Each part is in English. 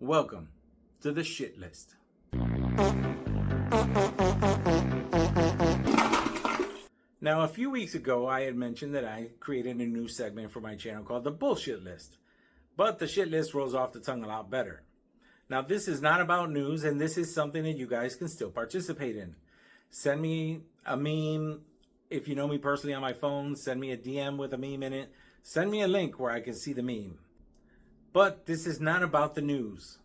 Welcome to the shit list. Now, a few weeks ago, I had mentioned that I created a new segment for my channel called the bullshit list. But the shit list rolls off the tongue a lot better. Now, this is not about news, and this is something that you guys can still participate in. Send me a meme. If you know me personally on my phone, send me a DM with a meme in it. Send me a link where I can see the meme. But this is not about the news.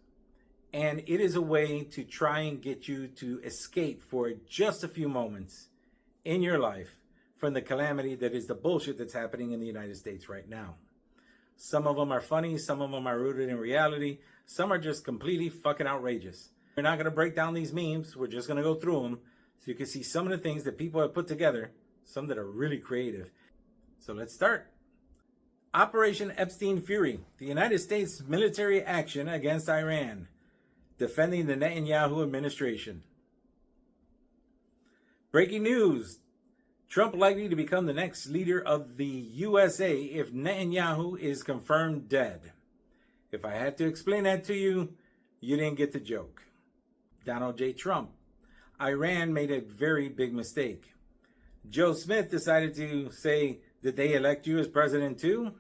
And it is a way to try and get you to escape for just a few moments in your life from the calamity that is the bullshit that's happening in the United States right now. Some of them are funny, some of them are rooted in reality, some are just completely fucking outrageous. We're not going to break down these memes, we're just going to go through them so you can see some of the things that people have put together, some that are really creative. So let's start. Operation Epstein Fury, the United States military action against Iran, defending the Netanyahu administration. Breaking news, Trump likely to become the next leader of the USA if Netanyahu is confirmed dead. If I had to explain that to you, you didn't get the joke. Donald J. Trump, Iran made a very big mistake. Joe Smith decided to say, did they elect you as president too?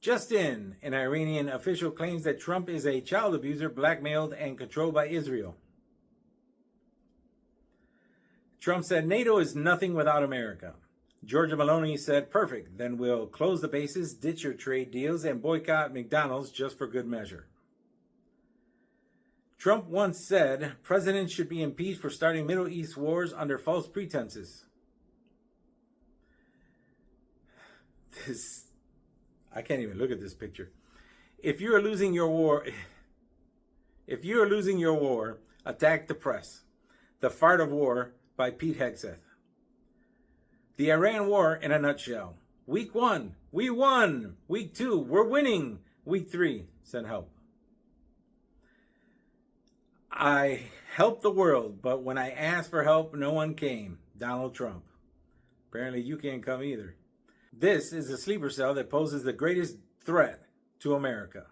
Just in, an Iranian official claims that Trump is a child abuser blackmailed and controlled by Israel. Trump said NATO is nothing without America. Georgia Maloney said, perfect, then we'll close the bases, ditch your trade deals, and boycott McDonald's just for good measure. Trump once said, presidents should be impeached for starting Middle East wars under false pretenses. I can't even look at this picture. If you are losing your war, attack the press. The Fart of War by Pete Hegseth. The Iran War in a nutshell. Week 1, we won. Week 2, we're winning. Week 3, send help. I helped the world, but when I asked for help, no one came. Donald Trump. Apparently you can't come either. This is a sleeper cell that poses the greatest threat to America.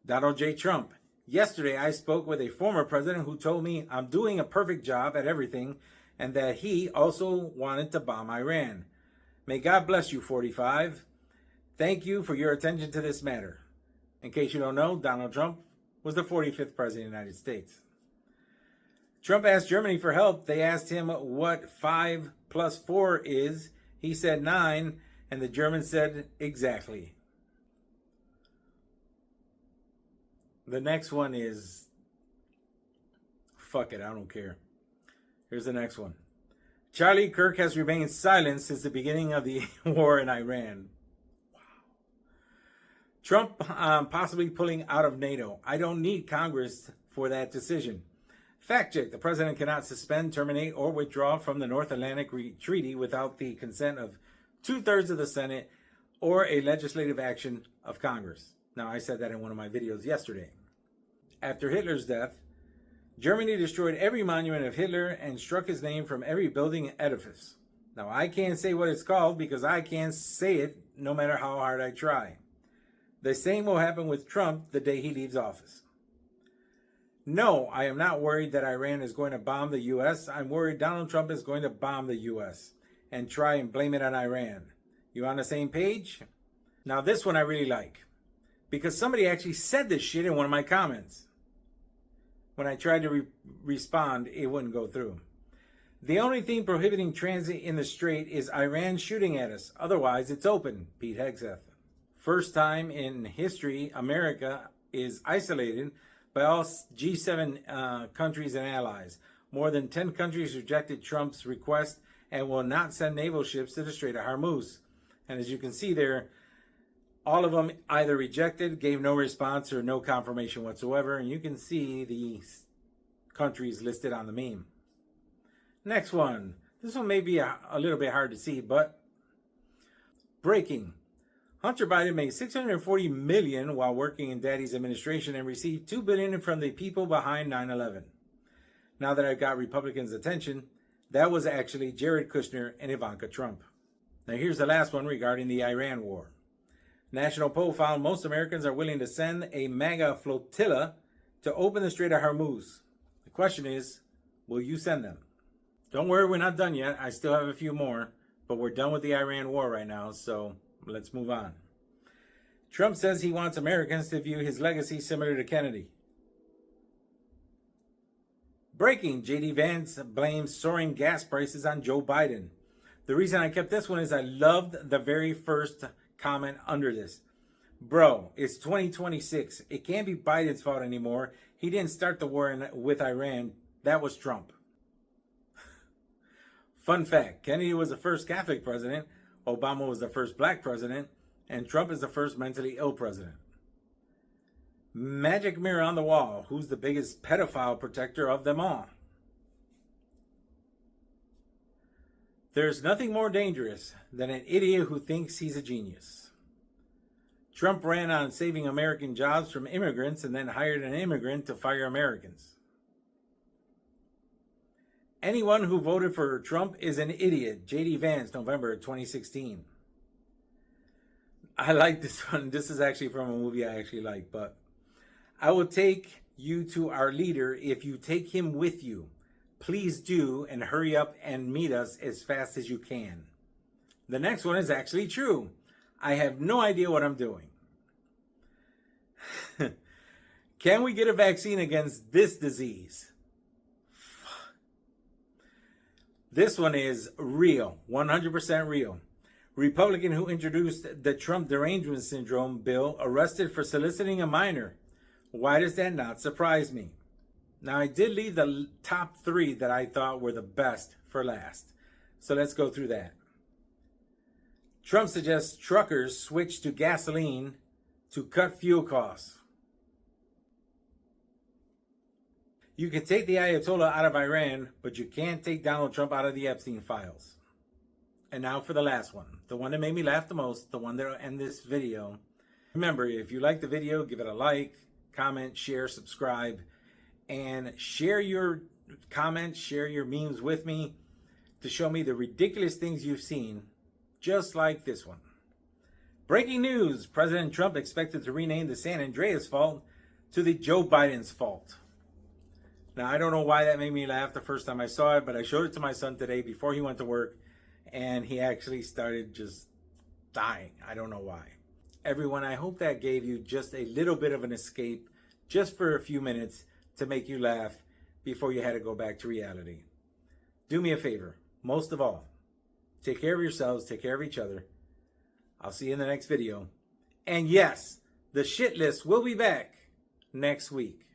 Donald J. Trump. Yesterday, I spoke with a former president who told me I'm doing a perfect job at everything and that he also wanted to bomb Iran. May God bless you, 45. Thank you for your attention to this matter. In case you don't know, Donald Trump was the 45th president of the United States. Trump asked Germany for help. They asked him what 5 plus 4 is. He said 9, and the Germans said exactly. The next one is, fuck it, I don't care. Here's the next one. Charlie Kirk has remained silent since the beginning of the war in Iran. Wow. Trump possibly pulling out of NATO. I don't need Congress for that decision. Fact check. The president cannot suspend, terminate, or withdraw from the North Atlantic Treaty without the consent of 2/3 of the Senate or a legislative action of Congress. Now, I said that in one of my videos yesterday. After Hitler's death, Germany destroyed every monument of Hitler and struck his name from every building and edifice. Now, I can't say what it's called because I can't say it no matter how hard I try. The same will happen with Trump the day he leaves office. No, I am not worried that Iran is going to bomb the U.S. I'm worried Donald Trump is going to bomb the U.S. and try and blame it on Iran. You on the same page? Now, this one I really like because somebody actually said this shit in one of my comments. When I tried to respond, it wouldn't go through. The only thing prohibiting transit in the strait is Iran shooting at us. Otherwise, it's open, Pete Hegseth. First time in history, America is isolated by all G7 countries and allies. More than 10 countries rejected Trump's request and will not send naval ships to the Strait of Hormuz. And as you can see there, all of them either rejected, gave no response, or no confirmation whatsoever. And you can see the countries listed on the meme. Next one. This one may be a little bit hard to see, but breaking. Hunter Biden made $640 million while working in Daddy's administration and received $2 billion from the people behind 9/11. Now that I've got Republicans' attention, that was actually Jared Kushner and Ivanka Trump. Now here's the last one regarding the Iran war. National poll found most Americans are willing to send a MAGA flotilla to open the Strait of Hormuz. The question is, will you send them? Don't worry, we're not done yet. I still have a few more, but we're done with the Iran war right now, so let's move on. Trump says he wants Americans to view his legacy similar to Kennedy. Breaking, J.D. Vance blames soaring gas prices on Joe Biden. The reason I kept this one is I loved the very first comment under this. Bro, it's 2026. It can't be Biden's fault anymore. He didn't start the war with Iran. That was Trump. Fun fact, Kennedy was the first Catholic president, Obama was the first black president, and Trump is the first mentally ill president. Magic mirror on the wall. Who's the biggest pedophile protector of them all? There's nothing more dangerous than an idiot who thinks he's a genius. Trump ran on saving American jobs from immigrants and then hired an immigrant to fire Americans. Anyone who voted for Trump is an idiot. J.D. Vance, November 2016. I like this one. This is actually from a movie I actually like, but I will take you to our leader if you take him with you. Please do, and hurry up and meet us as fast as you can. The next one is actually true. I have no idea what I'm doing. Can we get a vaccine against this disease? This one is real, 100% real. Republican who introduced the Trump derangement syndrome bill arrested for soliciting a minor. Why does that not surprise me? Now, I did leave the top 3 that I thought were the best for last. So let's go through that. Trump suggests truckers switch to gasoline to cut fuel costs. You can take the Ayatollah out of Iran, but you can't take Donald Trump out of the Epstein files. And now for the last one, the one that made me laugh the most, the one that will end this video. Remember, if you like the video, give it a like, comment, share, subscribe, and share your comments, share your memes with me to show me the ridiculous things you've seen, just like this one. Breaking news, President Trump expected to rename the San Andreas fault to the Joe Biden's fault. Now, I don't know why that made me laugh the first time I saw it, but I showed it to my son today before he went to work, and he actually started just dying. I don't know why. Everyone, I hope that gave you just a little bit of an escape, just for a few minutes, to make you laugh before you had to go back to reality. Do me a favor, most of all, take care of yourselves, take care of each other. I'll see you in the next video. And yes, the shit list will be back next week.